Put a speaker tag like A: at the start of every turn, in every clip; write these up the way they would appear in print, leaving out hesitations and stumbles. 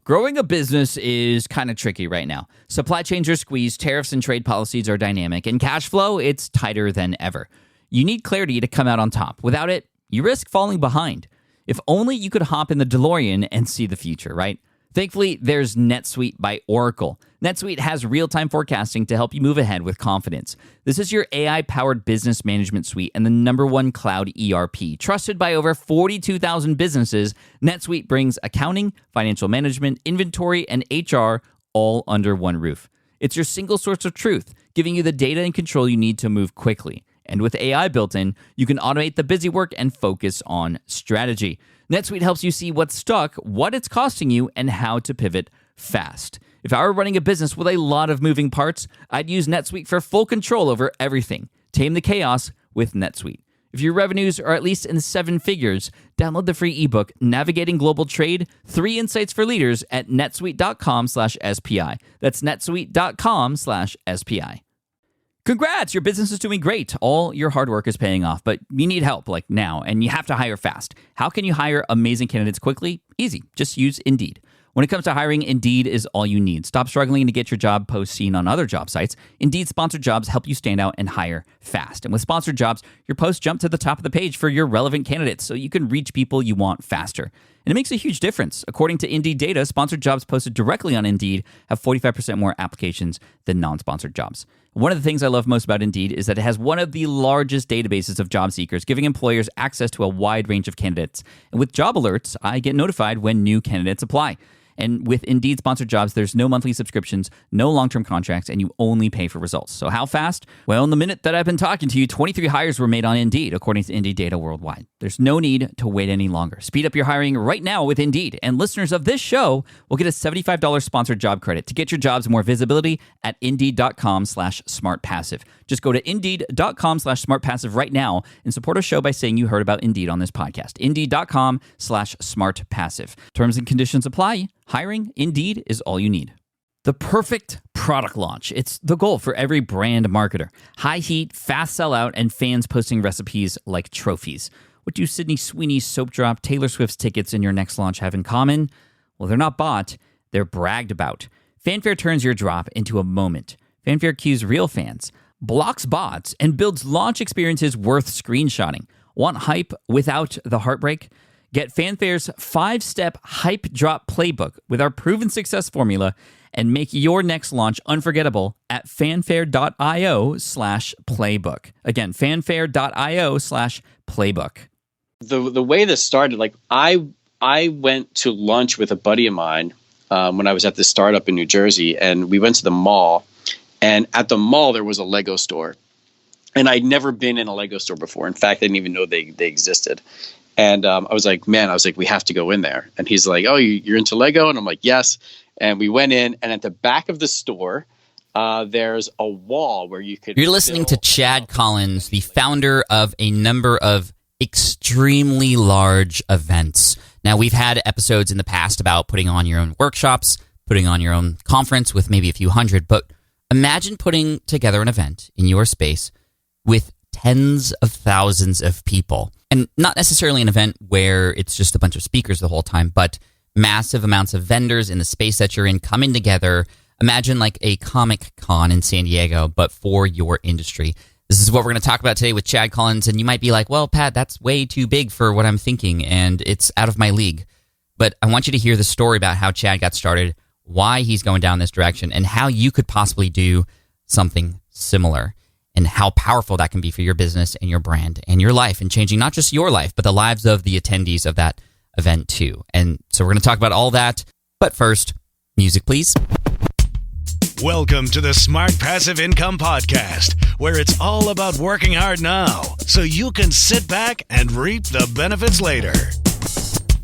A: Growing a business is kind of tricky right now. Supply chains are squeezed, tariffs and trade policies are dynamic, and cash flow, it's tighter than ever. You need clarity to come out on top. Without it, you risk falling behind. If only you could hop in the DeLorean and see the future, right? Thankfully, there's NetSuite by Oracle. NetSuite has real-time forecasting to help you move ahead with confidence. This is your AI-powered business management suite and the #1 cloud ERP. Trusted by over 42,000 businesses, NetSuite brings accounting, financial management, inventory, and HR all under one roof. It's your single source of truth, giving you the data and control you need to move quickly. And with AI built in, you can automate the busy work and focus on strategy. NetSuite helps you see what's stuck, what it's costing you, and how to pivot fast. If I were running a business with a lot of moving parts, I'd use NetSuite for full control over everything. Tame the chaos with NetSuite. If your revenues are at least in 7 figures, download the free ebook, Navigating Global Trade, 3 Insights for Leaders at netsuite.com/SPI. That's netsuite.com/SPI. Congrats, your business is doing great. All your hard work is paying off, but you need help like now, and you have to hire fast. How can you hire amazing candidates quickly? Easy, just use Indeed. When it comes to hiring, Indeed is all you need. Stop struggling to get your job post seen on other job sites. Indeed sponsored jobs help you stand out and hire fast. And with sponsored jobs, your posts jump to the top of the page for your relevant candidates so you can reach people you want faster. And it makes a huge difference. According to Indeed data, sponsored jobs posted directly on Indeed have 45% more applications than non-sponsored jobs. One of the things I love most about Indeed is that it has one of the largest databases of job seekers, giving employers access to a wide range of candidates. And with job alerts, I get notified when new candidates apply. And with Indeed sponsored jobs, there's no monthly subscriptions, no long-term contracts, and you only pay for results. So how fast? Well, in the minute that I've been talking to you, 23 hires were made on Indeed, according to Indeed data worldwide. There's no need to wait any longer. Speed up your hiring right now with Indeed. And listeners of this show will get a $75 sponsored job credit to get your jobs more visibility at Indeed.com/SmartPassive. Just go to Indeed.com/SmartPassive right now and support a show by saying you heard about Indeed on this podcast. Indeed.com/SmartPassive. Terms and conditions apply. Hiring, Indeed, is all you need. The perfect product launch. It's the goal for every brand marketer. High heat, fast sellout, and fans posting recipes like trophies. What do Sydney Sweeney's soap drop, Taylor Swift's tickets, and your next launch have in common? Well, they're not bought, they're bragged about. Fanfare turns your drop into a moment. Fanfare cues real fans, blocks bots, and builds launch experiences worth screenshotting. Want hype without the heartbreak? Get Fanfare's 5-step hype drop playbook with our proven success formula and make your next launch unforgettable at fanfare.io/playbook. Again, fanfare.io/playbook.
B: The way this started, like I went to lunch with a buddy of mine when I was at this startup in New Jersey, and we went to the mall, and at the mall there was a Lego store. And I'd never been in a Lego store before. In fact, I didn't even know they existed. And I was like, we have to go in there. And he's like, oh, you're into Lego? And I'm like, yes. And we went in, and at the back of the store, there's a wall where you could...
A: You're listening to Chad Collins, the founder of a number of extremely large events. Now, we've had episodes in the past about putting on your own workshops, putting on your own conference with maybe a few hundred, but imagine putting together an event in your space with tens of thousands of people. And not necessarily an event where it's just a bunch of speakers the whole time, but massive amounts of vendors in the space that you're in coming together. Imagine like a Comic Con in San Diego, but for your industry. This is what we're going to talk about today with Chad Collins. And you might be like, well, Pat, that's way too big for what I'm thinking, and it's out of my league. But I want you to hear the story about how Chad got started, why he's going down this direction, and how you could possibly do something similar, and how powerful that can be for your business and your brand and your life, and changing not just your life, but the lives of the attendees of that event too. And so we're going to talk about all that. But first, music, please.
C: Welcome to the Smart Passive Income Podcast, where it's all about working hard now so you can sit back and reap the benefits later.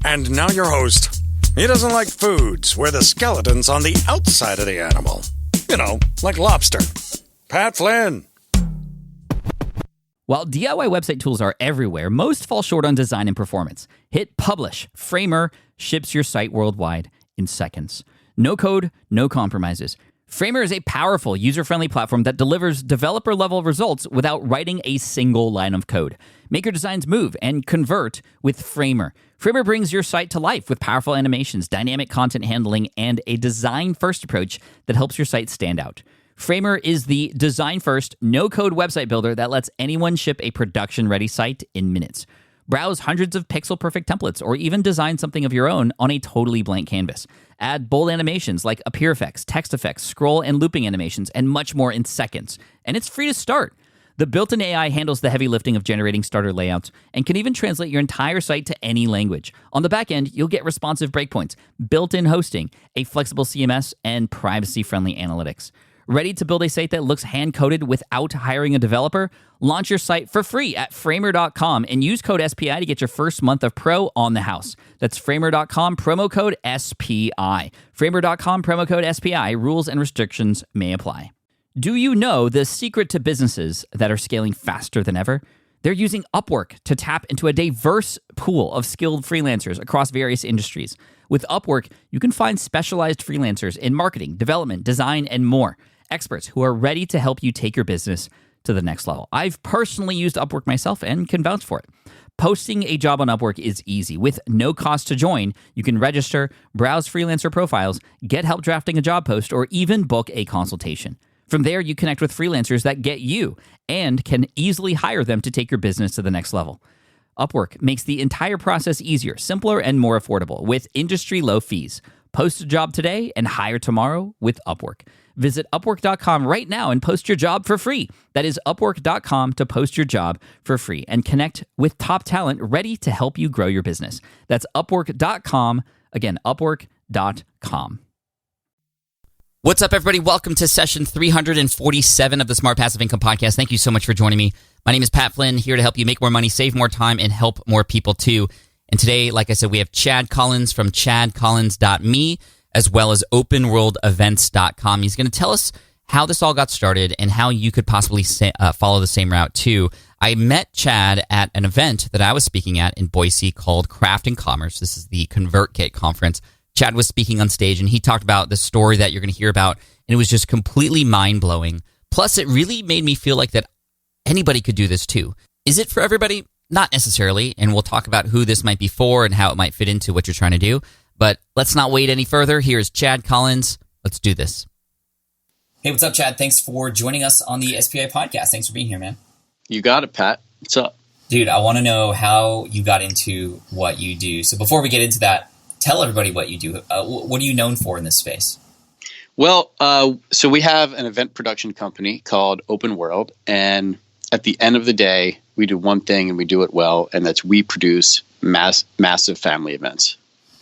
D: And now your host. He doesn't like foods where the skeleton's on the outside of the animal. You know, like lobster. Pat Flynn.
A: While DIY website tools are everywhere, most fall short on design and performance. Hit publish. Framer ships your site worldwide in seconds. No code, no compromises. Framer is a powerful, user-friendly platform that delivers developer-level results without writing a single line of code. Make your designs move and convert with Framer. Framer brings your site to life with powerful animations, dynamic content handling, and a design-first approach that helps your site stand out. Framer is the design-first, no-code website builder that lets anyone ship a production-ready site in minutes. Browse hundreds of pixel-perfect templates or even design something of your own on a totally blank canvas. Add bold animations like appear effects, text effects, scroll and looping animations, and much more in seconds. And it's free to start. The built-in AI handles the heavy lifting of generating starter layouts and can even translate your entire site to any language. On the back end, you'll get responsive breakpoints, built-in hosting, a flexible CMS, and privacy-friendly analytics. Ready to build a site that looks hand-coded without hiring a developer? Launch your site for free at framer.com and use code SPI to get your first month of pro on the house. That's framer.com, promo code SPI. Framer.com, promo code SPI. Rules and restrictions may apply. Do you know the secret to businesses that are scaling faster than ever? They're using Upwork to tap into a diverse pool of skilled freelancers across various industries. With Upwork, you can find specialized freelancers in marketing, development, design, and more. Experts who are ready to help you take your business to the next level. I've personally used Upwork myself and can vouch for it. Posting a job on Upwork is easy. With no cost to join, you can register, browse freelancer profiles, get help drafting a job post, or even book a consultation. From there, you connect with freelancers that get you and can easily hire them to take your business to the next level. Upwork makes the entire process easier, simpler, and more affordable with industry-low fees. Post a job today and hire tomorrow with Upwork. Visit Upwork.com right now and post your job for free. That is Upwork.com to post your job for free and connect with top talent ready to help you grow your business. That's Upwork.com. Again, Upwork.com. What's up, everybody? Welcome to session 347 of the Smart Passive Income Podcast. Thank you so much for joining me. My name is Pat Flynn, here to help you make more money, save more time, and help more people too. And today, like I said, we have Chad Collins from chadcollins.me, as well as openworldevents.com. He's going to tell us how this all got started and how you could possibly follow the same route too. I met Chad at an event that I was speaking at in Boise called Craft and Commerce. This is the ConvertKit conference. Chad was speaking on stage, and he talked about the story that you're going to hear about, and it was just completely mind-blowing. Plus, it really made me feel like that anybody could do this too. Is it for everybody? Not necessarily, and we'll talk about who this might be for and how it might fit into what you're trying to do. But let's not wait any further. Here's Chad Collins. Let's do this. Hey, what's up, Chad? Thanks for joining us on the SPI podcast. Thanks for being here, man.
B: You got it, Pat. What's up?
A: Dude, I want to know how you got into what you do. So before we get into that, tell everybody what you do. What are you known for in this space?
B: Well, so we have an event production company called Open World, and at the end of the day, we do one thing and we do it well, and that's we produce massive family events.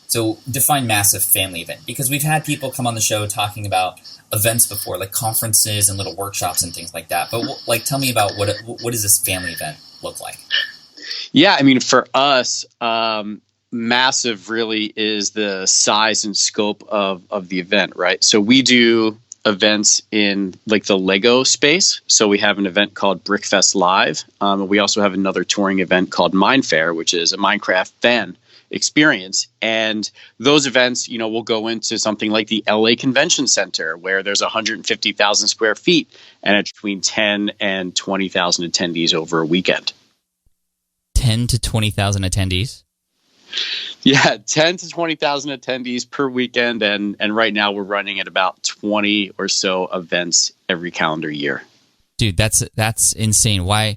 A: So define massive family event, because we've had people come on the show talking about events before, like conferences and little workshops and things like that. But tell me about what does this family event look like?
B: Yeah, I mean, for us, massive really is the size and scope of the event, right? So we do events in like the Lego space. So we have an event called Brickfest Live. We also have another touring event called Mindfair, which is a Minecraft fan experience. And those events, will go into something like the LA Convention Center, where there's 150,000 square feet and it's between 10 and 20,000 attendees over a weekend.
A: 10 to 20,000 attendees?
B: Yeah, 10 to 20,000 attendees per weekend. And right now we're running at about 20 or so events every calendar year.
A: Dude, that's insane. Why?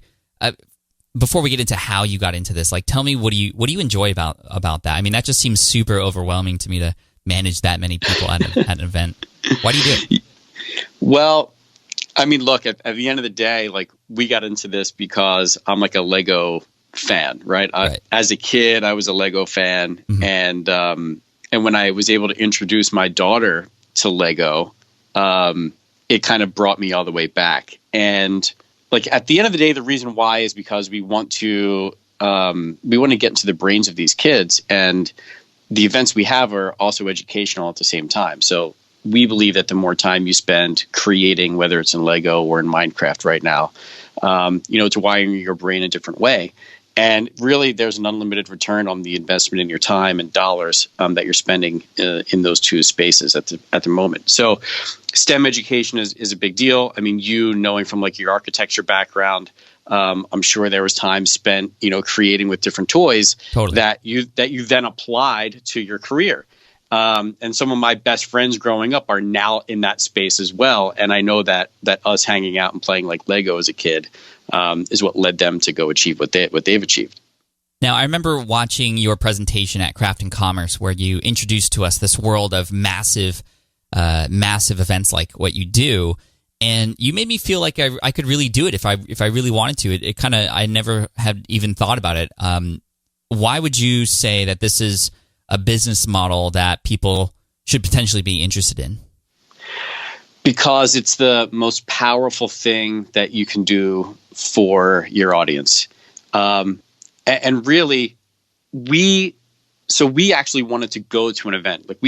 A: Before we get into how you got into this, tell me what do you enjoy about that? I mean, that just seems super overwhelming to me to manage that many people at an event. Why do you do it?
B: Well, I mean, look, at the end of the day, we got into this because I'm like a Lego fan, right?
A: Right.
B: As a kid, I was a Lego fan, mm-hmm. and when I was able to introduce my daughter to Lego, it kind of brought me all the way back. And at the end of the day, the reason why is because we want to get into the brains of these kids, and the events we have are also educational at the same time. So we believe that the more time you spend creating, whether it's in Lego or in Minecraft right now, it's wiring your brain a different way. And really, there's an unlimited return on the investment in your time and dollars that you're spending in those two spaces at the moment. So STEM education is a big deal. I mean, you knowing from like your architecture background, I'm sure there was time spent, creating with different toys that you then applied to your career. And some of my best friends growing up are now in that space as well. And I know that us hanging out and playing like Lego as a kid is what led them to go achieve what they've achieved.
A: Now, I remember watching your presentation at Craft and Commerce where you introduced to us this world of massive events like what you do. And you made me feel like I could really do it if I really wanted to. It kind of, I never had even thought about it. Why would you say that this is a business model that people should potentially be interested in?
B: Because it's the most powerful thing that you can do for your audience. And really, we actually wanted to go to an event. Like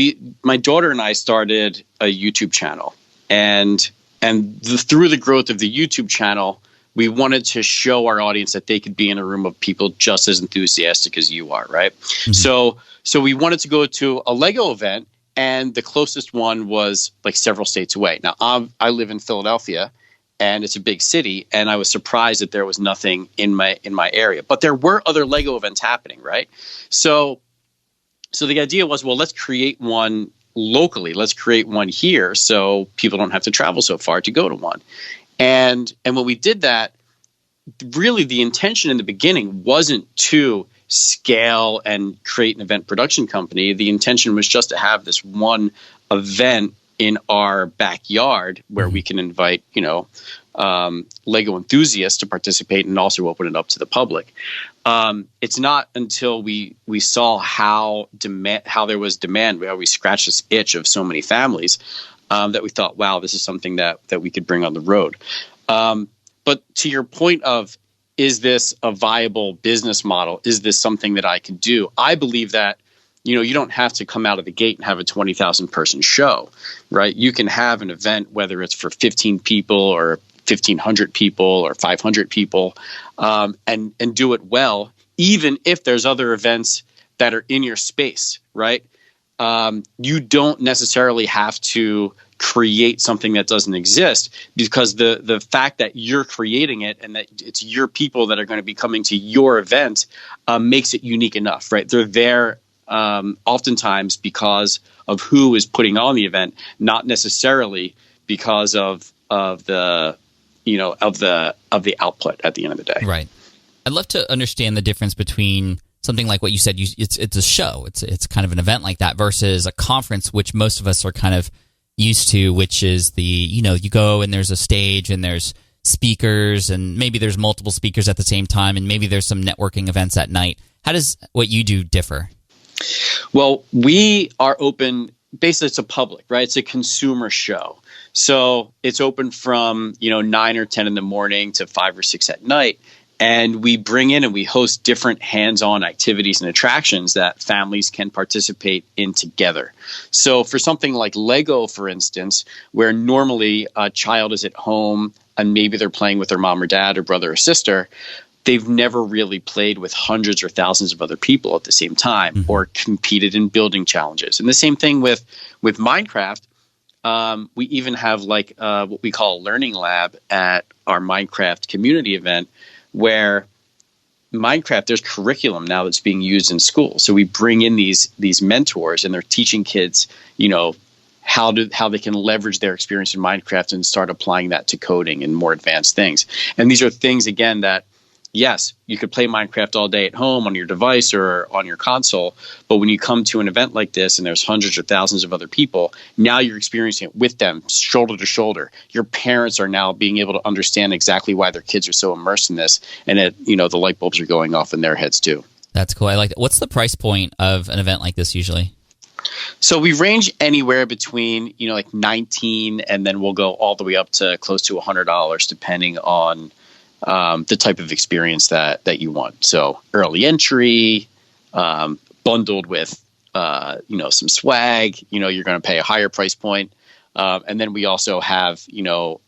B: my daughter and I started a YouTube channel, and through the growth of the YouTube channel, we wanted to show our audience that they could be in a room of people just as enthusiastic as you are, right? Mm-hmm. So we wanted to go to a Lego event, and the closest one was like several states away. Now, I live in Philadelphia, and it's a big city, and I was surprised that there was nothing in my area. But there were other Lego events happening, right? So the idea was, well, let's create one locally. Let's create one here so people don't have to travel so far to go to one. And when we did that, really the intention in the beginning wasn't to scale and create an event production company. The intention was just to have this one event in our backyard where we can invite, Lego enthusiasts to participate and also open it up to the public. It's not until we saw how there was demand, how we scratched this itch of so many families, that we thought, wow, this is something that we could bring on the road. But to your point of, is this a viable business model? Is this something that I could do? I believe that, you don't have to come out of the gate and have a 20,000 person show, right? You can have an event, whether it's for 15 people or 1,500 people or 500 people, and do it well, even if there's other events that are in your space, right? You don't necessarily have to create something that doesn't exist, because the fact that you're creating it and that it's your people that are going to be coming to your event makes it unique enough, right? They're there oftentimes because of who is putting on the event, not necessarily because of the output at the end of the day.
A: Right. I'd love to understand the difference between something like what you said. It's a show. It's kind of an event like that versus a conference, which most of us are kind of used to, which is you go and there's a stage and there's speakers and maybe there's multiple speakers at the same time and maybe there's some networking events at night. How does what you do differ?
B: Well, we are open. Basically, it's a public, right? It's a consumer show. So it's open from 9 or 10 in the morning to 5 or 6 at night. And we bring in and we host different hands-on activities and attractions that families can participate in together. So for something like Lego, for instance, where normally a child is at home and maybe they're playing with their mom or dad or brother or sister, they've never really played with hundreds or thousands of other people at the same time or competed in building challenges. And the same thing with Minecraft. We even have like what we call a learning lab at our Minecraft community event, where Minecraft, there's curriculum now that's being used in school. So we bring in these mentors, and they're teaching kids, how they can leverage their experience in Minecraft and start applying that to coding and more advanced things. And these are things, again, that yes, you could play Minecraft all day at home on your device or on your console, but when you come to an event like this and there's hundreds or thousands of other people, now you're experiencing it with them, shoulder to shoulder. Your parents are now being able to understand exactly why their kids are so immersed in this, and the light bulbs are going off in their heads too. That's
A: cool. I like that. What's the price point of an event like this usually?
B: So we range anywhere between, like 19, and then we'll go all the way up to close to $100, depending on the type of experience that you want. So early entry, bundled with, some swag, you're going to pay a higher price point. And then we also have,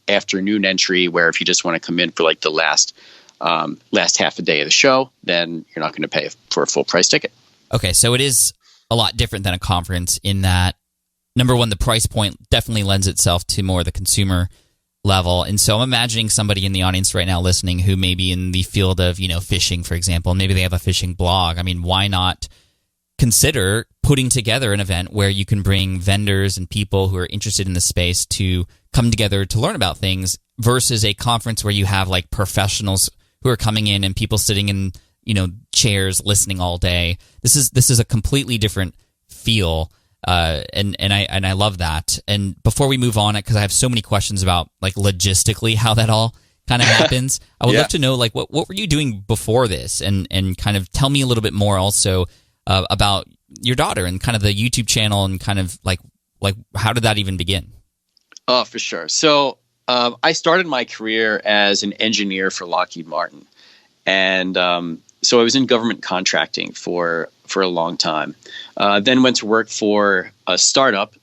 B: afternoon entry, where if you just want to come in for like the last last half a day of the show, then you're not going to pay for a full price ticket.
A: Okay, so it is a lot different than a conference in that, number one, the price point definitely lends itself to more the consumer level. And so I'm imagining somebody in the audience right now listening who may be in the field of, fishing, for example. Maybe they have a fishing blog. I mean, why not consider putting together an event where you can bring vendors and people who are interested in the space to come together to learn about things versus a conference where you have like professionals who are coming in and people sitting in, chairs listening all day. This is a completely different feel. And I love that. And before we move on, because I have so many questions about like logistically how that all kind of happens, I would love to know like what were you doing before this, and kind of tell me a little bit more also about your daughter and kind of the YouTube channel and kind of like how did that even begin?
B: Oh, for sure. So I started my career as an engineer for Lockheed Martin, and so I was in government contracting for a long time. Then went to work for a startup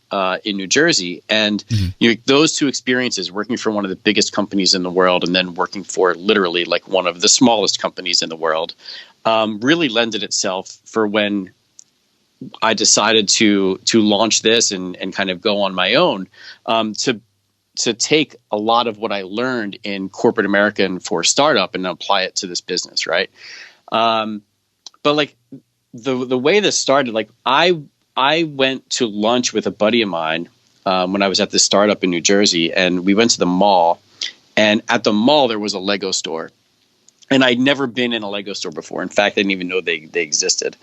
B: in New Jersey, and those two experiences, working for one of the biggest companies in the world and then working for literally like one of the smallest companies in the world, really lended itself for when I decided to launch this and kind of go on my own, to take a lot of what I learned in corporate America and for startup and apply it to this business, right? But like the way this started, like I went to lunch with a buddy of mine when I was at this startup in New Jersey, and we went to the mall, and at the mall there was a Lego store, and I'd never been in a Lego store before. In fact, I didn't even know they existed.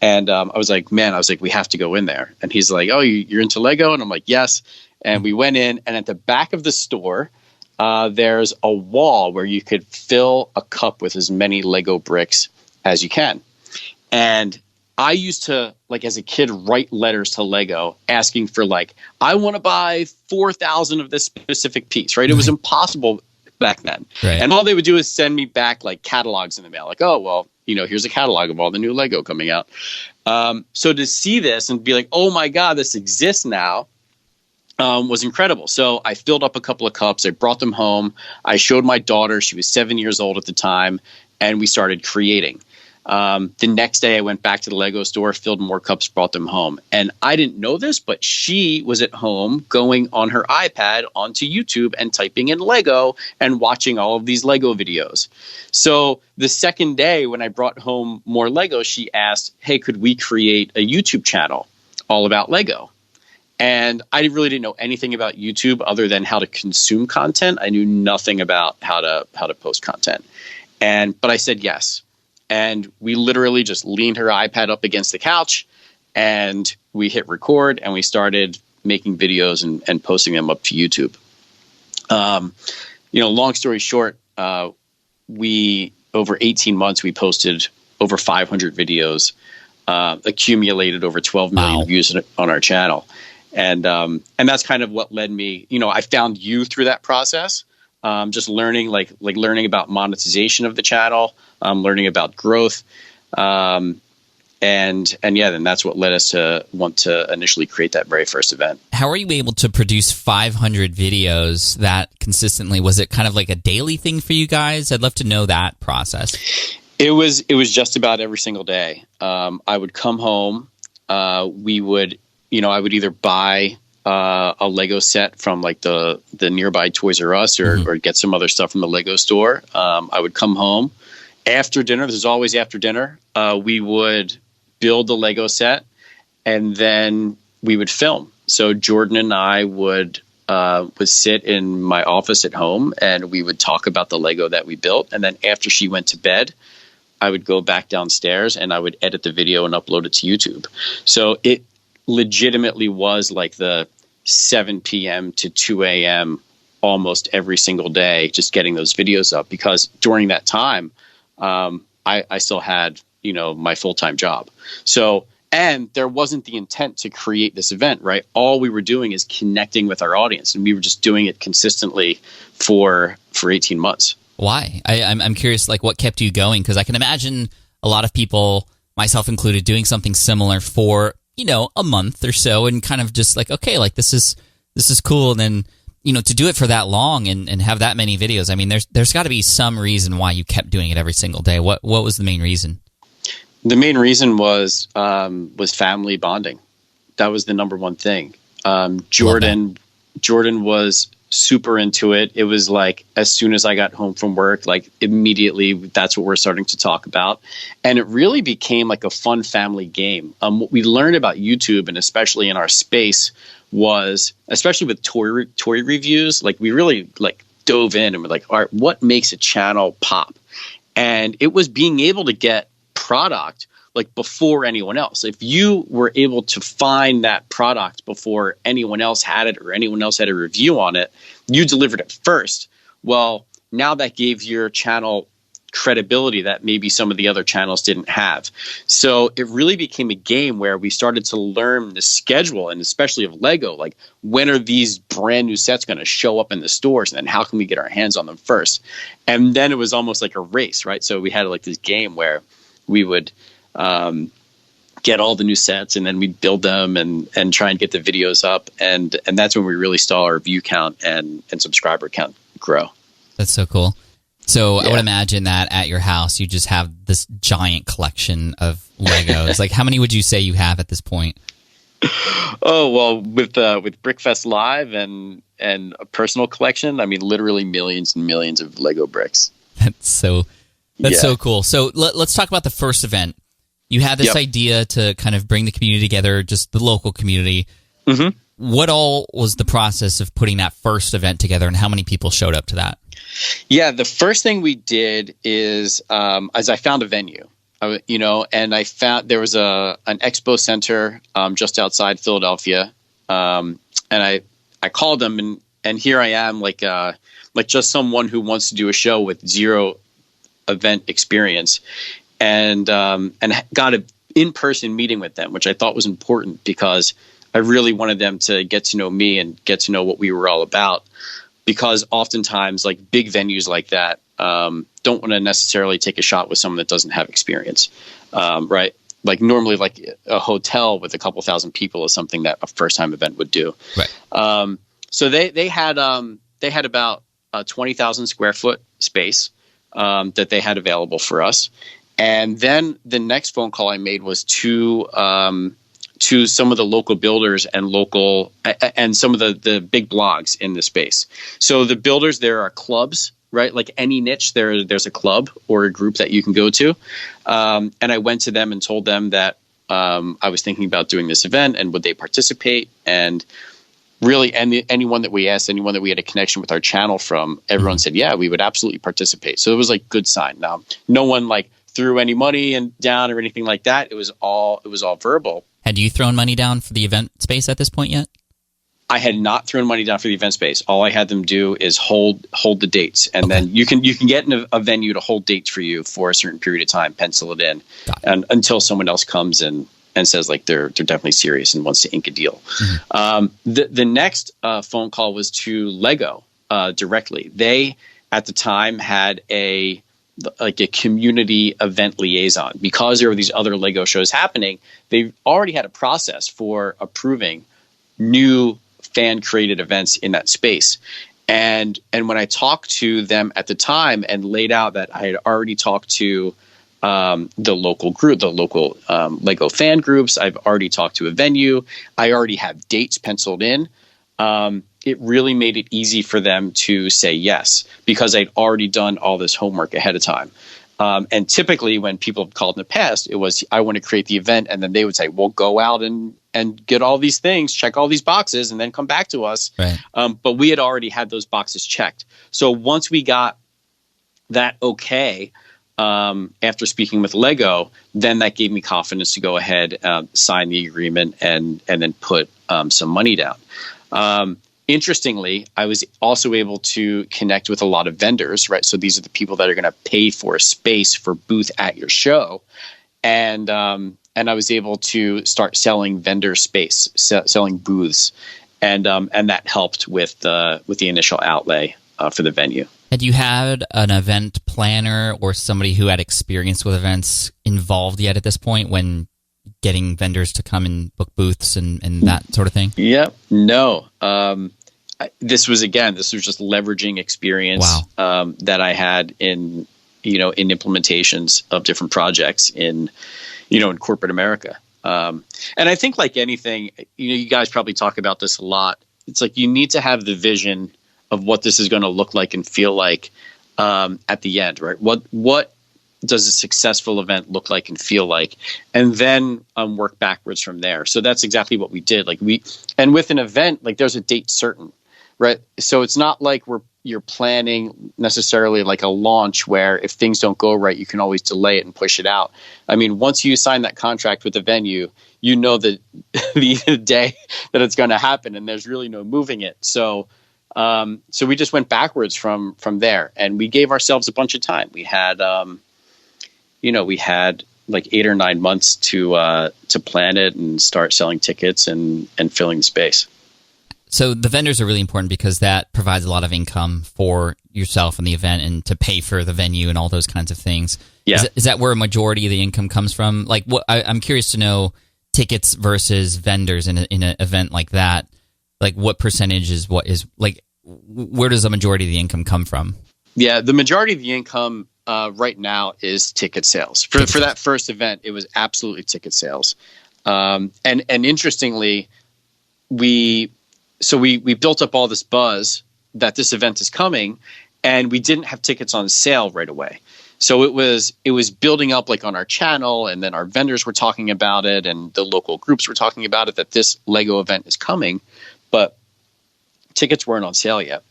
B: And I was like, we have to go in there. And he's like, oh, you're into Lego? And I'm like, yes. And we went in, and at the back of the store, there's a wall where you could fill a cup with as many Lego bricks as you can. And I used to, like as a kid, write letters to Lego asking for like, I want to buy 4,000 of this specific piece, right? It was impossible back then. Right. And all they would do is send me back like catalogs in the mail. Like, oh, well, here's a catalog of all the new Lego coming out. So to see this and be like, oh my God, this exists now, was incredible. So I filled up a couple of cups. I brought them home. I showed my daughter. She was 7 years old at the time. And we started creating. The next day I went back to the Lego store, filled more cups, brought them home. And I didn't know this, but she was at home going on her iPad onto YouTube and typing in Lego and watching all of these Lego videos. So the second day when I brought home more Lego, she asked, hey, could we create a YouTube channel all about Lego? And I really didn't know anything about YouTube other than how to consume content. I knew nothing about how to post content. But I said yes. And we literally just leaned her iPad up against the couch, and we hit record, and we started making videos and posting them up to YouTube. Long story short, over 18 months, we posted over 500 videos, accumulated over 12 million views on our channel. And that's kind of what led me, I found you through that process. Just learning, like learning about monetization of the channel, learning about growth. Then that's what led us to want to initially create that very first event. How
A: are you able to produce 500 videos that consistently? Was it kind of like a daily thing for you guys? I'd love to know that process.
B: It was just about every single day. I would come home. I would either buy a Lego set from like the nearby Toys R Us or get some other stuff from the Lego store. I would come home after dinner. This is always after dinner. We would build the Lego set, and then we would film. So Jordan and I would sit in my office at home, and we would talk about the Lego that we built. And then after she went to bed, I would go back downstairs and I would edit the video and upload it to YouTube. So it legitimately was like the 7 p.m. to 2 a.m. almost every single day, just getting those videos up, because during that time, I still had, my full-time job. So, and there wasn't the intent to create this event, right? All we were doing is connecting with our audience, and we were just doing it consistently for 18 months.
A: Why? I'm curious, like, what kept you going? Because I can imagine a lot of people, myself included, doing something similar for, a month or so, and kind of just like, okay, like this is cool, and then to do it for that long and have that many videos, I mean, there's got to be some reason why you kept doing it every single day. What was the main reason?
B: The main reason was family bonding. That was the number one thing. Jordan was super into it. It was like, as soon as I got home from work, like immediately, that's what we're starting to talk about. And it really became like a fun family game. What we learned about YouTube, and especially in our space, was, especially with toy reviews, like we really like dove in and we're like, all right, what makes a channel pop? And it was being able to get product like before anyone else. If you were able to find that product before anyone else had it or anyone else had a review on it, you delivered it first. Well, now that gave your channel credibility that maybe some of the other channels didn't have. So it really became a game where we started to learn the schedule, and especially of Lego, like when are these brand new sets going to show up in the stores, and then how can we get our hands on them first? And then it was almost like a race, right? So we had like this game where we would get all the new sets, and then we'd build them and try and get the videos up. And that's when we really saw our view count and subscriber count grow. That's
A: so cool. So yeah. I would imagine that at your house, you just have this giant collection of Legos. Like, how many would you say you have at this point?
B: Oh, well, with Brickfest Live and a personal collection, I mean, literally millions and millions of Lego bricks.
A: That's so cool. So let's talk about the first event. You had this idea to kind of bring the community together, just the local community. Mm-hmm. What all was the process of putting that first event together, and how many people showed up to that?
B: Yeah, the first thing we did is I found a venue, and I found there was an expo center just outside Philadelphia, and I called them, and here I am, like just someone who wants to do a show with zero event experience, and got an in-person meeting with them, which I thought was important because I really wanted them to get to know me and get to know what we were all about. Because oftentimes, like big venues like that, don't want to necessarily take a shot with someone that doesn't have experience, right? Like normally, like a hotel with a couple thousand people is something that a first-time event would do.
A: Right.
B: So they had about a 20,000 square foot space that they had available for us. And then the next phone call I made was to some of the local builders and some of the big blogs in the space. So the builders, there are clubs, right? Like any niche, there's a club or a group that you can go to. And I went to them and told them that I was thinking about doing this event and would they participate. And really, anyone that we asked, anyone that we had a connection with our channel from, everyone said, yeah, we would absolutely participate. So it was like good sign. Now, no one like threw any money down or anything like that. It was all verbal.
A: Had you thrown money down for the event space at this point yet?
B: I had not thrown money down for the event space. All I had them do is hold the dates, and then you can get a venue to hold dates for you for a certain period of time, pencil it in, and until someone else comes in and says like they're definitely serious and wants to ink a deal. Mm-hmm. The next phone call was to Lego directly. They at the time had a community event liaison. Because there were these other Lego shows happening, they already had a process for approving new fan created events in that space. And when I talked to them at the time and laid out that I had already talked to the local group, the local Lego fan groups, I've already talked to a venue, I already have dates penciled in, it really made it easy for them to say yes, because I'd already done all this homework ahead of time. And typically when people have called in the past, it was, I want to create the event. And then they would say, well, go out and get all these things, check all these boxes, and then come back to us.
A: Right.
B: But we had already had those boxes checked. So once we got that okay, after speaking with Lego, then that gave me confidence to go ahead, sign the agreement, and then put some money down. Interestingly, I was also able to connect with a lot of vendors, right? So these are the people that are going to pay for a space for booth at your show. And I was able to start selling vendor space, selling booths. And that helped with the initial outlay for the venue.
A: Had you had an event planner or somebody who had experience with events involved yet at this point when getting vendors to come and book booths and that sort of thing?
B: Yeah, no. this was just leveraging experience that I had in implementations of different projects in corporate America. And I think, like anything, you guys probably talk about this a lot. It's like you need to have the vision of what this is going to look like and feel like at the end, right? What does a successful event look like and feel like, and then work backwards from there. So that's exactly what we did. And with an event, like, there's a date certain, right? So it's not like you're planning necessarily like a launch where if things don't go right, you can always delay it and push it out. I mean, once you sign that contract with the venue, you know that the day that it's going to happen, and there's really no moving it. So we just went backwards from there, and we gave ourselves a bunch of time. We had, we had like 8 or 9 months to plan it and start selling tickets and filling the space.
A: So the vendors are really important because that provides a lot of income for yourself and the event, and to pay for the venue and all those kinds of things.
B: Yeah.
A: Is that where a majority of the income comes from? Like, I'm curious to know, tickets versus vendors in an event like that. Like, what percentage is where does the majority of the income come from? Yeah,
B: the majority of the income right now is ticket sales. For that first event, it was absolutely ticket sales. And interestingly, we built up all this buzz that this event is coming, and we didn't have tickets on sale right away. So it was building up, like, on our channel, and then our vendors were talking about it, and the local groups were talking about it, that this Lego event is coming, but tickets weren't on sale yet.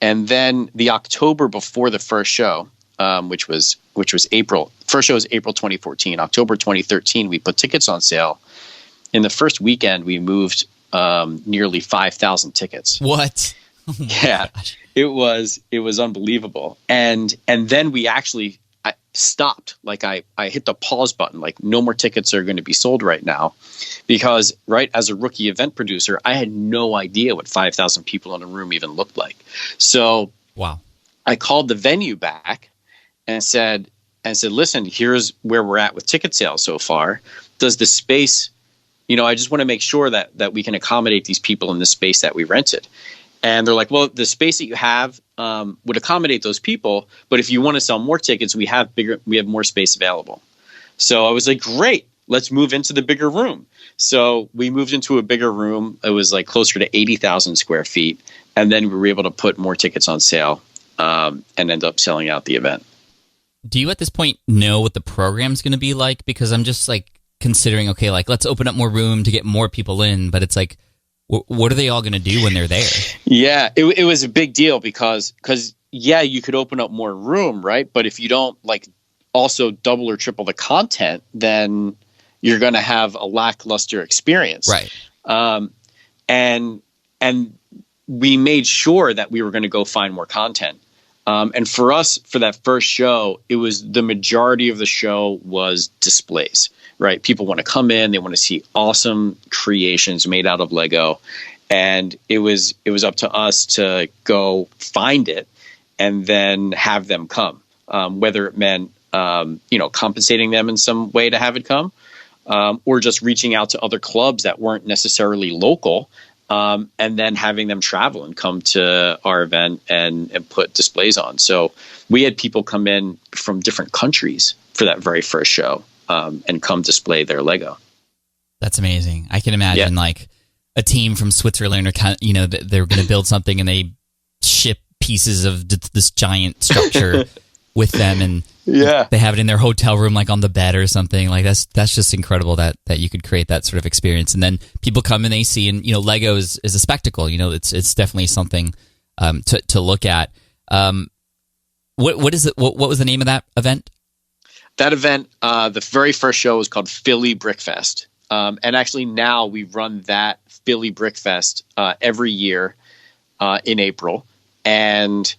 B: And then the October before the first show, which was April. First show was April 2014. October 2013, we put tickets on sale. In the first weekend, we moved nearly 5,000 tickets.
A: What? Oh
B: yeah, gosh. It was unbelievable. And then we actually stopped. Like, I hit the pause button. Like, no more tickets are going to be sold right now, because as a rookie event producer, I had no idea what 5,000 people in a room even looked like. So
A: wow,
B: I called the venue back and said, listen, here's where we're at with ticket sales so far. Does the space, I just want to make sure that we can accommodate these people in the space that we rented. And they're like, well, the space that you have would accommodate those people, but if you want to sell more tickets, we have more space available. So I was like, great, let's move into the bigger room. So we moved into a bigger room. It was like closer to 80,000 square feet. And then we were able to put more tickets on sale and end up selling out the event.
A: Do you at this point know what the program's going to be like? Because I'm just like considering, okay, like, let's open up more room to get more people in, but it's like, what are they all going to do when they're there?
B: Yeah, it was a big deal because you could open up more room, right? But if you don't, like, also double or triple the content, then you're going to have a lackluster experience.
A: Right.
B: And we made sure that we were going to go find more content. And for us, for that first show, it was the majority of the show was displays, right? People want to come in, they want to see awesome creations made out of Lego. And it was up to us to go find it and then have them come, whether it meant, compensating them in some way to have it come, or just reaching out to other clubs that weren't necessarily local, and then having them travel and come to our event and put displays on. So we had people come in from different countries for that very first show and come display their Lego.
A: That's amazing. I can imagine like a team from Switzerland, or they're going to build something and they ship pieces of this giant structure with them, and they have it in their hotel room, like on the bed or something. Like that's just incredible that you could create that sort of experience. And then people come and they see, and Lego is a spectacle. It's definitely something to look at. What is it? What was the name of that event?
B: That event, the very first show was called Philly Brickfest. And actually now we run that Philly Brickfest every year in April. And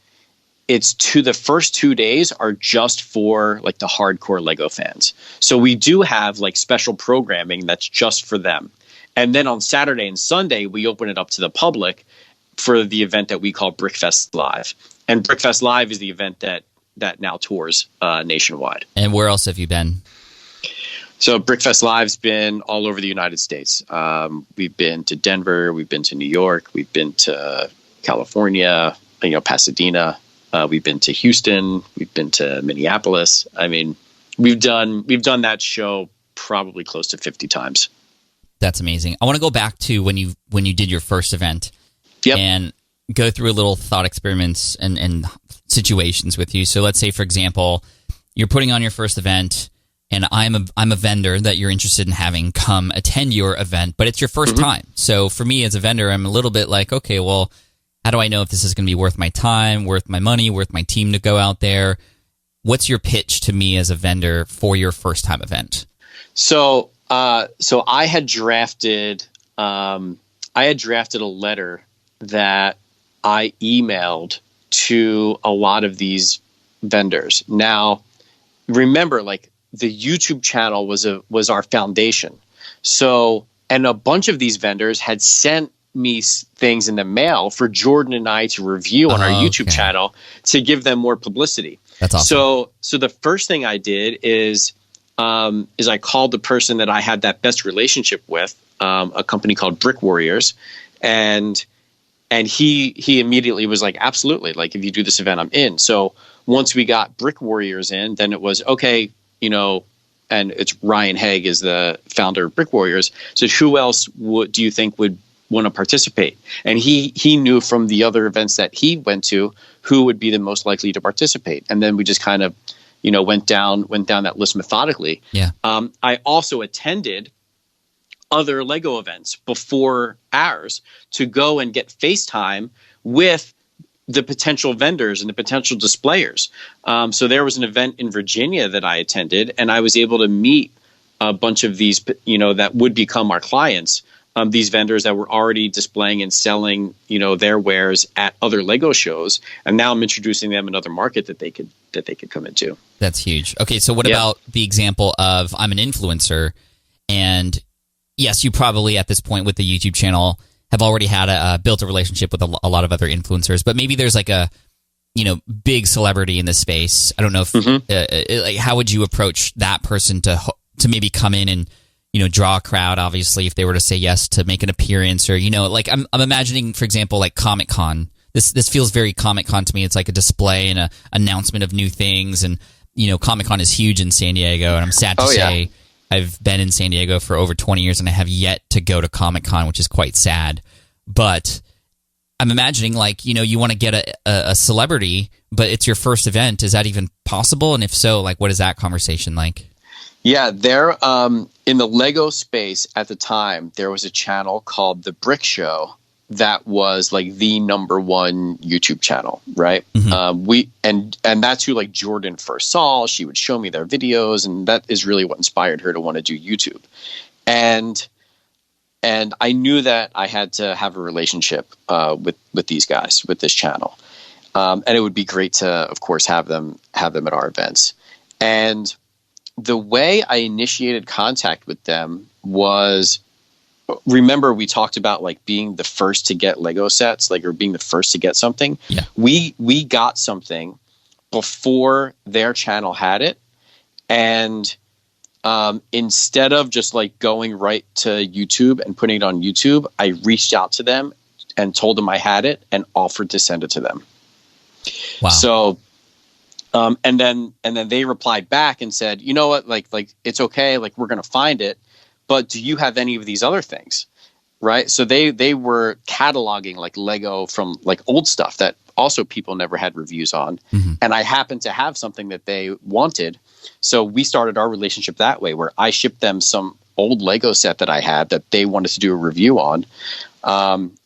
B: it's the first 2 days are just for like the hardcore Lego fans. So we do have like special programming that's just for them. And then on Saturday and Sunday, we open it up to the public for the event that we call Brickfest Live. And Brickfest Live is the event that now tours nationwide.
A: And where else have you been?
B: So Brickfest Live's been all over the United States. We've been to Denver, we've been to New York, we've been to California, Pasadena. We've been to Houston. We've been to Minneapolis. I mean, we've done that show probably close to 50 times.
A: That's amazing. I want to go back to when you did your first event.
B: Yep.
A: And go through a little thought experiments and situations with you. So let's say, for example, you're putting on your first event, and I'm a vendor that you're interested in having come attend your event, but it's your first time. So for me as a vendor, I'm a little bit like, okay, well, how do I know if this is going to be worth my time, worth my money, worth my team to go out there? What's your pitch to me as a vendor for your first time event?
B: So I had drafted a letter that I emailed to a lot of these vendors. Now, remember, like, the YouTube channel was our foundation. So, and a bunch of these vendors had sent me things in the mail for Jordan and I to review on our YouTube channel to give them more publicity.
A: That's awesome.
B: So the first thing I did is I called the person that I had that best relationship with, a company called Brick Warriors, and he immediately was like, absolutely, like, if you do this event, I'm in. So once we got Brick Warriors in, then it was okay, and it's Ryan Haig is the founder of Brick Warriors. So who else do you think would want to participate? And he knew from the other events that he went to who would be the most likely to participate. And then we just kind of, went down that list methodically.
A: Yeah.
B: I also attended other Lego events before ours to go and get FaceTime with the potential vendors and the potential displayers. So there was an event in Virginia that I attended, and I was able to meet a bunch of these, that would become our clients. These vendors that were already displaying and selling, their wares at other Lego shows, and now I'm introducing them another market that they could come into.
A: That's huge. Okay, so what about the example of I'm an influencer, and yes, you probably at this point with the YouTube channel have already had built a relationship with a lot of other influencers, but maybe there's like a big celebrity in this space. I don't know if like how would you approach that person to maybe come in and draw a crowd, obviously, if they were to say yes to make an appearance, or like I'm imagining, for example, like Comic-Con. This feels very Comic-Con to me. It's like a display and a announcement of new things, and Comic-Con is huge in San Diego, and I'm sad to say I've been in San Diego for over 20 years, and I have yet to go to Comic-Con, which is quite sad. But I'm imagining, like, you want to get a celebrity, but it's your first event. Is that even possible? And if so, like, what is that conversation like?
B: Yeah, there in the Lego space at the time, there was a channel called The Brick Show that was like the number one YouTube channel, right? And that's who, like, Jordan first saw. She would show me their videos, and that is really what inspired her to want to do YouTube. And I knew that I had to have a relationship with these guys, with this channel, and it would be great to, of course, have them at our events. And the way I initiated contact with them was, remember we talked about like being the first to get Lego sets, like, or being the first to get something.
A: Yeah.
B: We got something before their channel had it. And instead of just like going right to YouTube and putting it on YouTube, I reached out to them and told them I had it and offered to send it to them.
A: Wow.
B: So and then they replied back and said, you know what, like it's okay, like, we're going to find it, but do you have any of these other things? Right. So they were cataloging like Lego from like old stuff that also people never had reviews on. And I happened to have something that they wanted. So we started our relationship that way, where I shipped them some old Lego set that I had that they wanted to do a review on.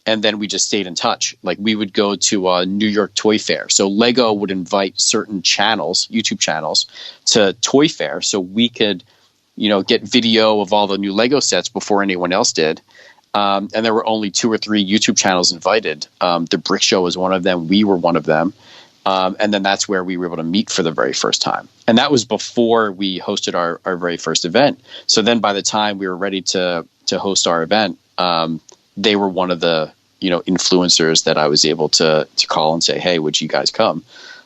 B: And then we just stayed in touch. Like, we would go to a New York Toy Fair. So Lego would invite certain channels, YouTube channels, to Toy Fair so we could, get video of all the new Lego sets before anyone else did. And there were only 2 or 3 YouTube channels invited. The Brick Show was one of them. We were one of them. And then that's where we were able to meet for the very first time. And that was before we hosted our very first event. So then by the time we were ready to host our event, they were one of the, influencers that I was able to call and say, hey, would you guys come?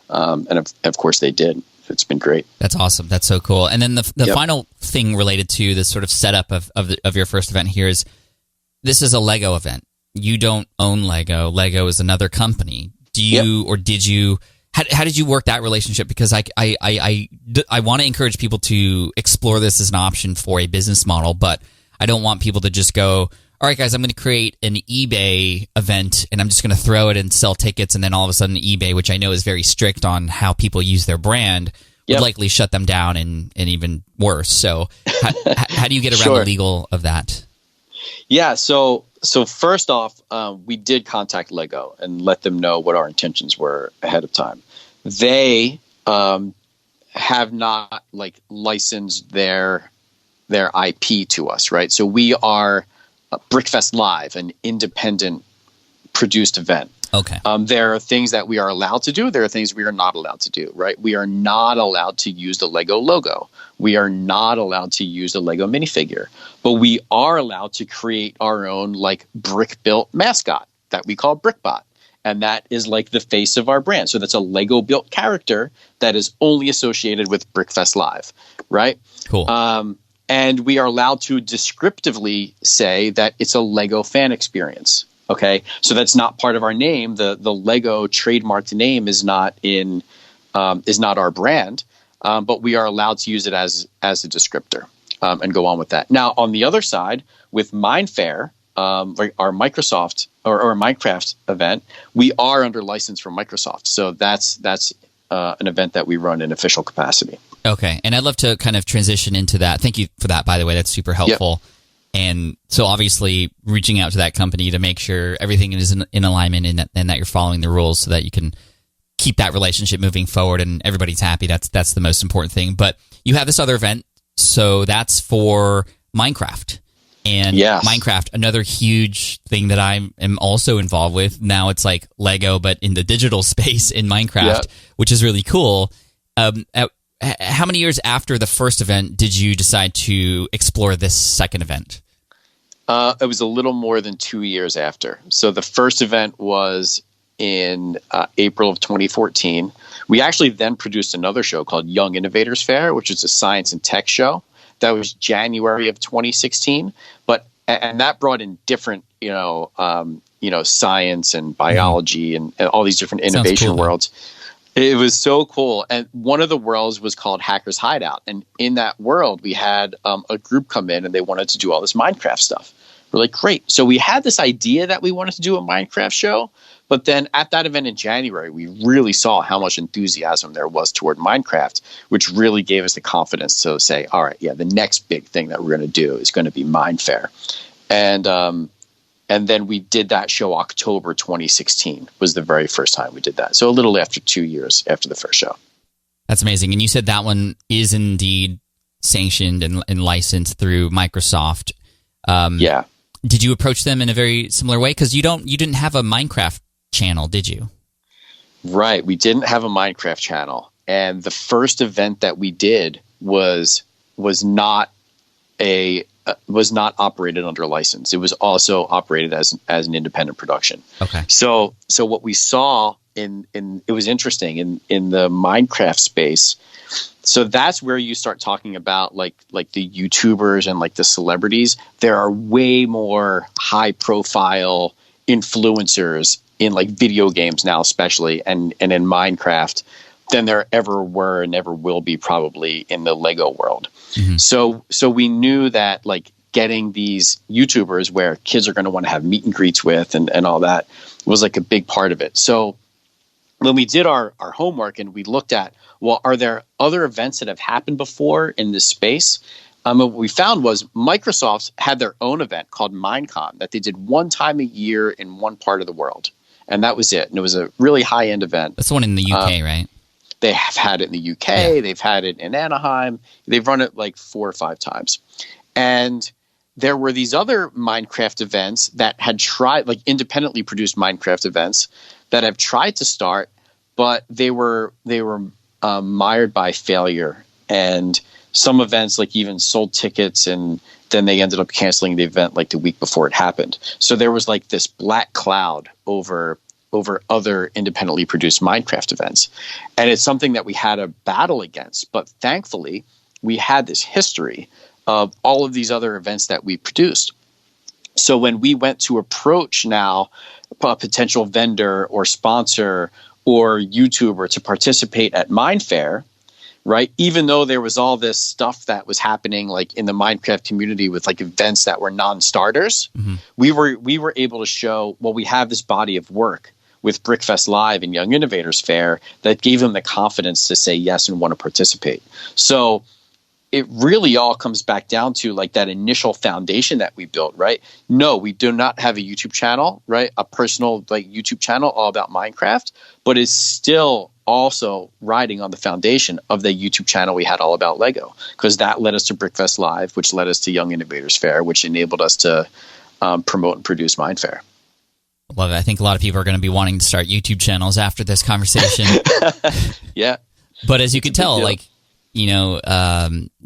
B: And of course they did. It's been great. That's
A: awesome. That's so cool. And then the final thing related to this sort of setup of your first event here is, this is a Lego event. you don't own Lego. Lego is another company. Do you or did you? How did you work that relationship? Because I want to encourage people to explore this as an option for a business model, but I don't want people to just go, all right, guys, I'm going to create an eBay event and I'm just going to throw it and sell tickets, and then all of a sudden eBay, which I know is very strict on how people use their brand, would likely shut them down and even worse. So how do you get around the legal of that?
B: Yeah, so first off, we did contact Lego and let them know what our intentions were ahead of time. They have not licensed their IP to us, right? So we are Brickfest Live, an independent produced event.
A: Okay.
B: There are things that we are allowed to do. There are things we are not allowed to do, right? We are not allowed to use the Lego logo. We are not allowed to use the Lego minifigure. But we are allowed to create our own brick-built mascot that we call BrickBot. And that is the face of our brand. So that's a Lego-built character that is only associated with Brickfest Live, right?
A: Cool.
B: And we are allowed to descriptively say that it's a Lego fan experience. Okay, so that's not part of our name. The Lego trademarked name is not our brand, but we are allowed to use it as a descriptor and go on with that. Now, on the other side, with Mindfair, our Microsoft or Minecraft event, we are under license from Microsoft. So that's an event that we run in official capacity. Okay,
A: and I'd love to kind of transition into that. Thank you for that, by the way. That's super helpful. Yep. And so obviously reaching out to that company to make sure everything is in alignment and that you're following the rules so that you can keep that relationship moving forward and everybody's happy. That's the most important thing. But you have this other event, so that's for Minecraft. And Minecraft, another huge thing that I am also involved with. Now it's like Lego, but in the digital space in Minecraft, which is really cool. How many years after the first event did you decide to explore this second event?
B: It was a little more than 2 years after. So the first event was in April of 2014. We actually then produced another show called Young Innovators Fair, which is a science and tech show. That was January of 2016. And that brought in different, science and biology and all these different innovation worlds. It was so cool. And one of the worlds was called Hacker's Hideout. And in that world, we had a group come in and they wanted to do all this Minecraft stuff. We're like, great. So we had this idea that we wanted to do a Minecraft show. But then at that event in January, we really saw how much enthusiasm there was toward Minecraft, which really gave us the confidence to say, all right, the next big thing that we're going to do is going to be Mindfair. And then we did that show October 2016 was the very first time we did that. So a little after 2 years after the first show.
A: That's amazing. And you said that one is indeed sanctioned and licensed through Microsoft. Did you approach them in a very similar way? Because you didn't have a Minecraft channel, did you?
B: Right. We didn't have a Minecraft channel. And the first event that we did was not operated under a license. It was also operated as an independent production. Okay. So what we saw in it was interesting in the Minecraft space. So that's where you start talking about like the YouTubers and the celebrities. There are way more high profile influencers in video games now, especially and in Minecraft than there ever were and ever will be probably in the Lego world. Mm-hmm. So we knew that getting these YouTubers where kids are going to want to have meet and greets with and all that was a big part of it. So when we did our homework and we looked at, well, are there other events that have happened before in this space? What we found was Microsoft had their own event called Minecon that they did one time a year in one part of the world. And that was it. And it was a really high-end event.
A: That's the one in the UK, right?
B: They have had it in the UK. Yeah. They've had it in Anaheim. They've run it 4 or 5 times. And there were these other Minecraft events that had tried, independently produced Minecraft events that have tried to start, but they were mired by failure. And some events even sold tickets and then they ended up canceling the event the week before it happened. So there was this black cloud over other independently produced Minecraft events. And it's something that we had a battle against. But thankfully, we had this history of all of these other events that we produced. So when we went to approach now a potential vendor or sponsor or YouTuber to participate at Mindfair, right? Even though there was all this stuff that was happening like in the Minecraft community with like events that were non-starters, we were able to show, well, we have this body of work with Brickfest Live and Young Innovators Fair that gave them the confidence to say yes and want to participate. So it really all comes back down to like that initial foundation that we built, right? No, we do not have a YouTube channel, right? A personal like YouTube channel all about Minecraft, but it's still also riding on the foundation of the YouTube channel we had all about Lego, because that led us to Brickfest Live, which led us to Young Innovators Fair, which enabled us to promote and produce Mindfair.
A: Love it. I think a lot of people are going to be wanting to start YouTube channels after this conversation.
B: Yeah.
A: But as you can tell, like, you know,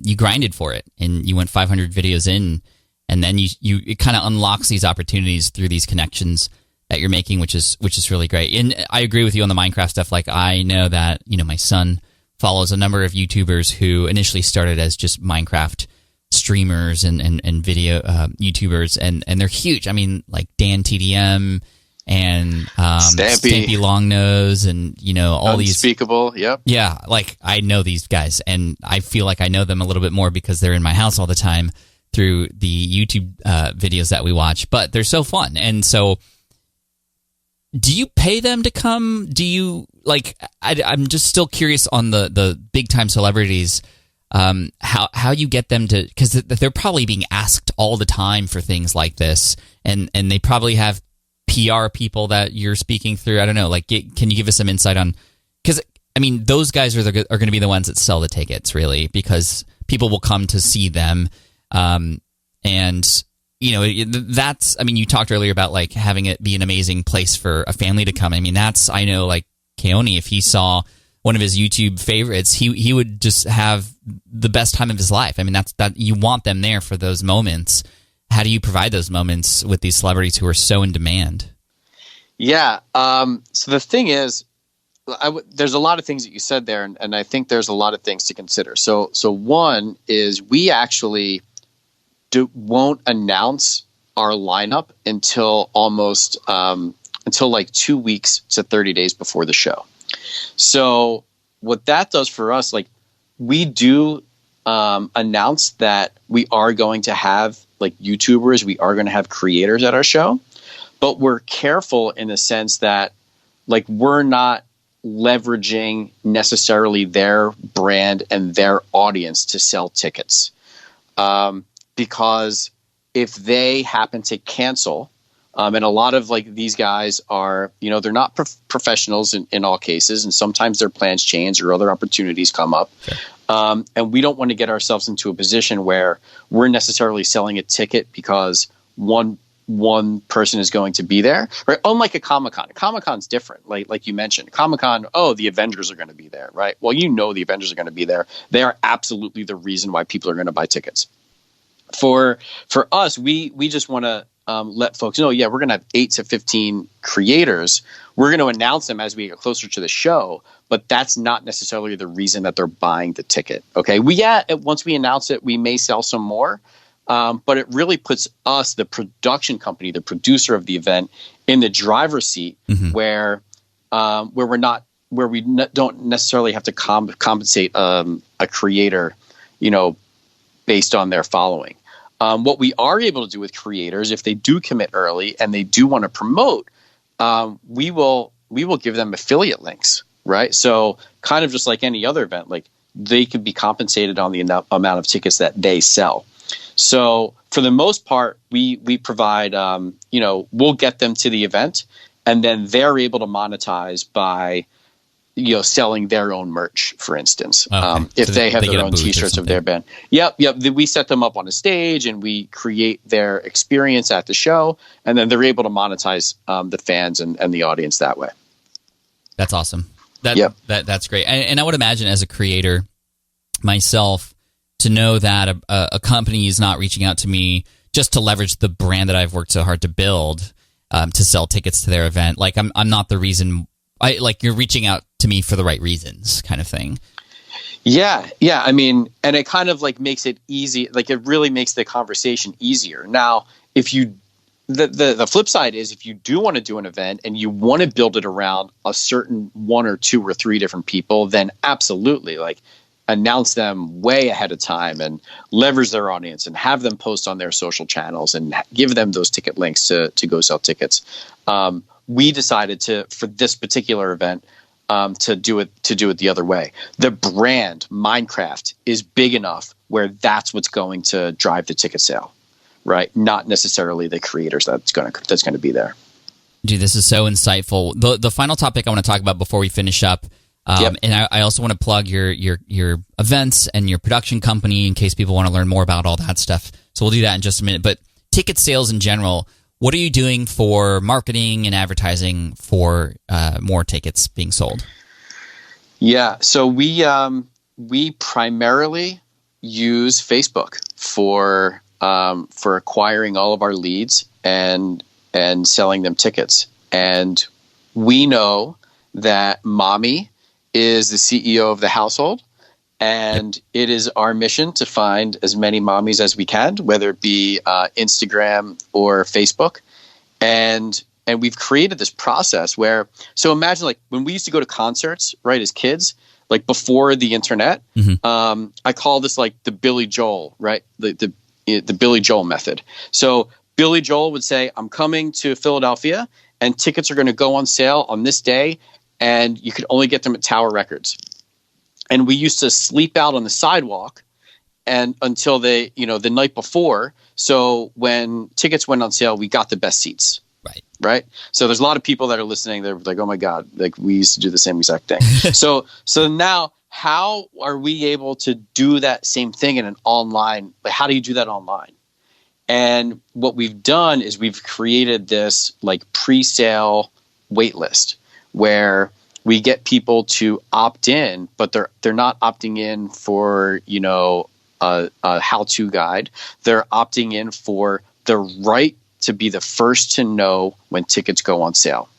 A: you grinded for it and you went 500 videos in, and then it kind of unlocks these opportunities through these connections that you're making, which is really great. And I agree with you on the Minecraft stuff. Like, I know that, you know, my son follows a number of YouTubers who initially started as just Minecraft streamers and video YouTubers, and they're huge. I mean, like Dan TDM and Stampy Longnose, and you know, all these
B: Unspeakable. Yep.
A: Yeah, like I know these guys, and I feel like I know them a little bit more because they're in my house all the time through the YouTube videos that we watch. But they're so fun. And so, do you pay them to come? Do you like? I'm just still curious on the big time celebrities. How you get them to, because they're probably being asked all the time for things like this, and they probably have PR people that you're speaking through. I don't know. Like, can you give us some insight on? Because I mean, those guys are going to be the ones that sell the tickets, really, because people will come to see them, and you know that's. I mean, you talked earlier about like having it be an amazing place for a family to come. I mean, I know like Keone, if he saw one of his YouTube favorites, he would just have the best time of his life. I mean, that you want them there for those moments. How do you provide those moments with these celebrities who are so in demand?
B: Yeah. So the thing is, there's a lot of things that you said there, and I think there's a lot of things to consider. So one is we actually won't announce our lineup until almost until like 2 weeks to 30 days before the show. So what that does for us, like we do announce that we are going to have like YouTubers, we are going to have creators at our show, but we're careful in the sense that like we're not leveraging necessarily their brand and their audience to sell tickets. Because if they happen to cancel, and a lot of like these guys are, you know, they're not professionals in all cases, and sometimes their plans change or other opportunities come up. Sure. And we don't want to get ourselves into a position where we're necessarily selling a ticket because one person is going to be there, right? Unlike a Comic-Con. Comic-Con's different. Like you mentioned, Comic-Con, the Avengers are going to be there, right? Well, you know the Avengers are going to be there. They are absolutely the reason why people are going to buy tickets. For us, we just want to let folks know, we're going to have 8 to 15 creators. We're going to announce them as we get closer to the show, but that's not necessarily the reason that they're buying the ticket. Okay. Once we announce it, we may sell some more, but it really puts us, the production company, the producer of the event, in the driver's seat, where we don't necessarily have to compensate a creator, you know, based on their following. What we are able to do with creators, if they do commit early and they do want to promote, we will give them affiliate links, right? So kind of just like any other event, like they could be compensated on the amount of tickets that they sell. So for the most part, we provide, we'll get them to the event, and then they're able to monetize by, you know, selling their own merch, for instance. Okay. If so they have their own T-shirts of their band. Yep. We set them up on a stage and we create their experience at the show, and then they're able to monetize the fans and the audience that way.
A: That's awesome. That's great. And I would imagine as a creator myself, to know that a company is not reaching out to me just to leverage the brand that I've worked so hard to build to sell tickets to their event. Like I'm not the reason. You're reaching out to me for the right reasons, kind of thing.
B: Yeah. I mean, and it kind of like makes it easy. Like it really makes the conversation easier. Now, if you the flip side is if you do want to do an event and you want to build it around a certain one or two or three different people, then absolutely, like, announce them way ahead of time and leverage their audience and have them post on their social channels and give them those ticket links to go sell tickets. We decided for this particular event, to do it the other way. The brand Minecraft is big enough where that's what's going to drive the ticket sale, right? Not necessarily the creators that's going to be there.
A: Dude, this is so insightful. The final topic I want to talk about before we finish up, and I also want to plug your events and your production company in case people want to learn more about all that stuff. So we'll do that in just a minute. But ticket sales in general, what are you doing for marketing and advertising for more tickets being sold?
B: Yeah, so we primarily use Facebook for acquiring all of our leads and selling them tickets. And we know that mommy is the CEO of the household, and it is our mission to find as many mommies as we can, whether it be Instagram or Facebook. And we've created this process where, so imagine like when we used to go to concerts, right, as kids, like before the internet, I call this like the Billy Joel, right? The Billy Joel method. So Billy Joel would say, I'm coming to Philadelphia and tickets are going to go on sale on this day, and you could only get them at Tower Records. And we used to sleep out on the sidewalk and until the night before. So when tickets went on sale, we got the best seats. Right. So there's a lot of people that are listening. They're like, oh my God, like we used to do the same exact thing. So now how are we able to do that same thing in an online, like how do you do that online? And what we've done is we've created this like pre-sale wait list where we get people to opt in, but they're not opting in for, a how-to guide. They're opting in for the right to be the first to know when tickets go on sale.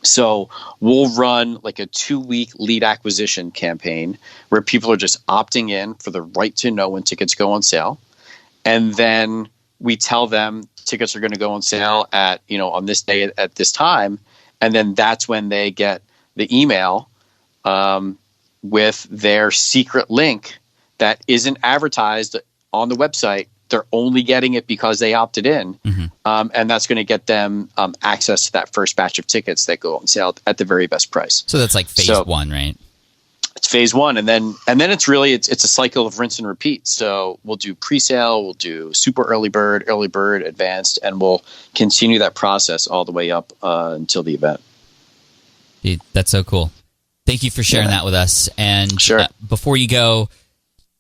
B: So we'll run like a 2-week lead acquisition campaign where people are just opting in for the right to know when tickets go on sale. And then we tell them tickets are going to go on sale at, on this day at this time. And then that's when they get the email with their secret link that isn't advertised on the website. They're only getting it because they opted in. And that's going to get them access to that first batch of tickets that go on sale at the very best price.
A: So that's like phase one, right?
B: It's phase one. And then it's really, it's a cycle of rinse and repeat. So we'll do pre-sale, we'll do super early bird, advanced, and we'll continue that process all the way up until the event.
A: Dude, that's so cool. Thank you for sharing that with us. And
B: sure.
A: Before you go,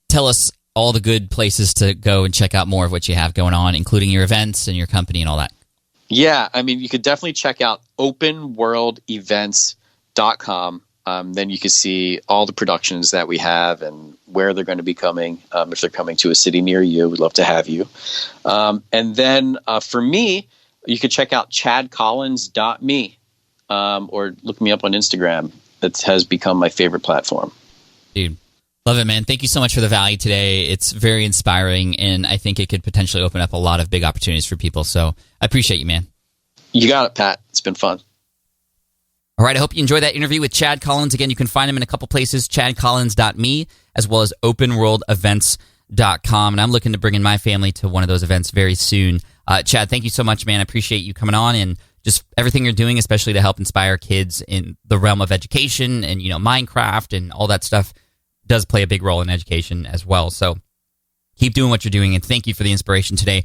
A: tell us all the good places to go and check out more of what you have going on, including your events and your company and all that.
B: Yeah, I mean, you could definitely check out openworldevents.com. Then you can see all the productions that we have and where they're going to be coming. If they're coming to a city near you, we'd love to have you. And then for me, you could check out chadcollins.me or look me up on Instagram. That has become my favorite platform.
A: Dude. Love it, man. Thank you so much for the value today. It's very inspiring, and I think it could potentially open up a lot of big opportunities for people. So I appreciate you, man.
B: You got it, Pat. It's been fun.
A: All right. I hope you enjoyed that interview with Chad Collins. Again, you can find him in a couple places, chadcollins.me, as well as openworldevents.com. And I'm looking to bring in my family to one of those events very soon. Chad, thank you so much, man. I appreciate you coming on and just everything you're doing, especially to help inspire kids in the realm of education and, Minecraft and all that stuff does play a big role in education as well. So keep doing what you're doing, and thank you for the inspiration today.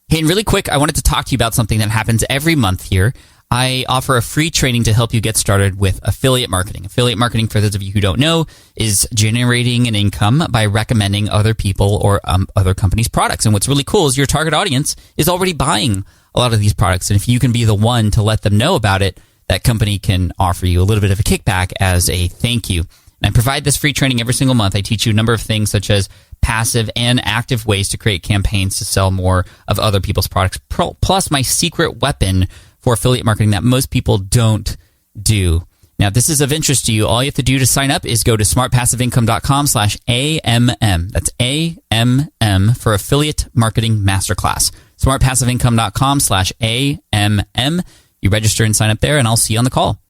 A: Hey, and really quick, I wanted to talk to you about something that happens every month here. I offer a free training to help you get started with affiliate marketing. Affiliate marketing, for those of you who don't know, is generating an income by recommending other people or other companies' products. And what's really cool is your target audience is already buying a lot of these products. And if you can be the one to let them know about it, that company can offer you a little bit of a kickback as a thank you. And I provide this free training every single month. I teach you a number of things such as passive and active ways to create campaigns to sell more of other people's products, plus my secret weapon for affiliate marketing that most people don't do. Now, if this is of interest to you, all you have to do to sign up is go to smartpassiveincome.com/AMM. That's AMM for Affiliate Marketing Masterclass. smartpassiveincome.com/AMM. You register and sign up there, and I'll see you on the call.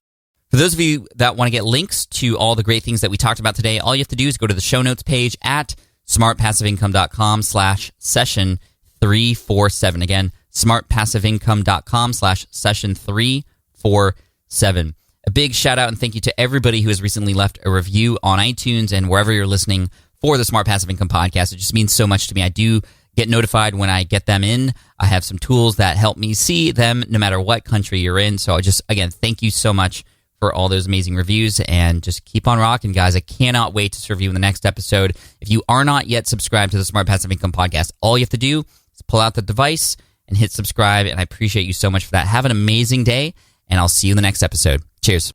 A: For those of you that want to get links to all the great things that we talked about today, all you have to do is go to the show notes page at smartpassiveincome.com/session347. Again, smartpassiveincome.com/session347. A big shout out and thank you to everybody who has recently left a review on iTunes and wherever you're listening for the Smart Passive Income podcast. It just means so much to me. I do get notified when I get them in. I have some tools that help me see them no matter what country you're in. So again, thank you so much for all those amazing reviews, and just keep on rocking, guys. I cannot wait to serve you in the next episode. If you are not yet subscribed to the Smart Passive Income podcast, all you have to do is pull out the device and hit subscribe, and I appreciate you so much for that. Have an amazing day, and I'll see you in the next episode. Cheers.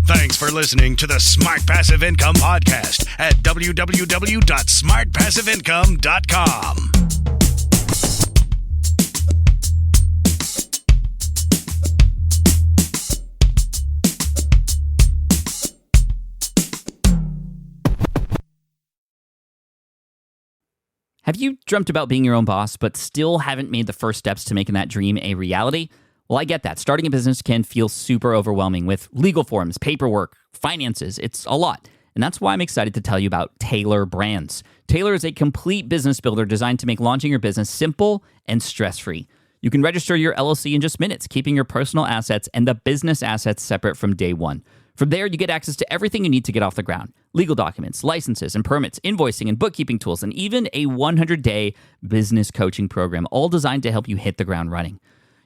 C: Thanks for listening to the Smart Passive Income podcast at www.smartpassiveincome.com.
A: Have you dreamt about being your own boss, but still haven't made the first steps to making that dream a reality? Well, I get that. Starting a business can feel super overwhelming with legal forms, paperwork, finances. It's a lot. And that's why I'm excited to tell you about Taylor Brands. Taylor is a complete business builder designed to make launching your business simple and stress-free. You can register your LLC in just minutes, keeping your personal assets and the business assets separate from day one. From there, you get access to everything you need to get off the ground. Legal documents, licenses and permits, invoicing and bookkeeping tools, and even a 100-day business coaching program, all designed to help you hit the ground running.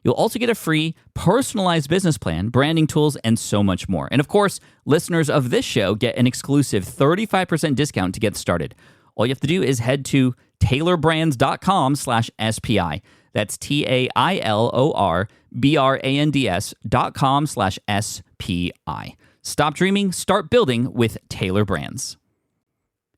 A: You'll also get a free, personalized business plan, branding tools, and so much more. And of course, listeners of this show get an exclusive 35% discount to get started. All you have to do is head to taylorbrands.com/SPI. That's TAILORBRANDS.com/SPI. Stop dreaming, start building with Taylor Brands.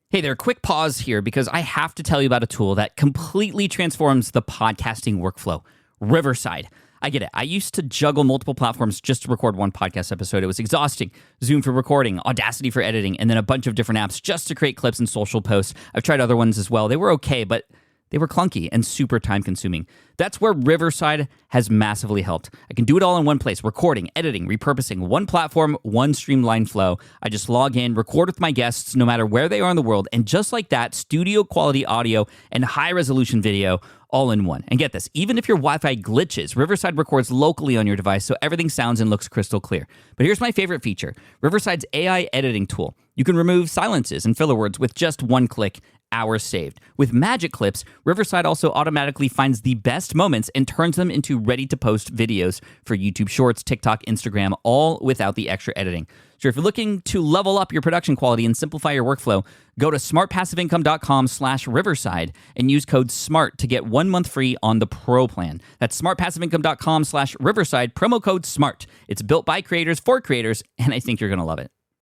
A: Hey there, quick pause here because I have to tell you about a tool that completely transforms the podcasting workflow, Riverside. I get it. I used to juggle multiple platforms just to record one podcast episode. It was exhausting. Zoom for recording, Audacity for editing, and then a bunch of different apps just to create clips and social posts. I've tried other ones as well. They were okay, but they were clunky and super time-consuming. That's where Riverside has massively helped. I can do it all in one place: recording, editing, repurposing, one platform, one streamlined flow. I just log in, record with my guests no matter where they are in the world, and just like that, studio-quality audio and high-resolution video all in one. And get this, even if your Wi-Fi glitches, Riverside records locally on your device so everything sounds and looks crystal clear. But here's my favorite feature, Riverside's AI editing tool. You can remove silences and filler words with just one click. Hours saved. With Magic Clips, Riverside also automatically finds the best moments and turns them into ready-to-post videos for YouTube Shorts, TikTok, Instagram, all without the extra editing. So if you're looking to level up your production quality and simplify your workflow, go to smartpassiveincome.com/Riverside and use code SMART to get 1 month free on the Pro plan. That's smartpassiveincome.com/Riverside, promo code SMART. It's built by creators for creators, and I think you're going to love it.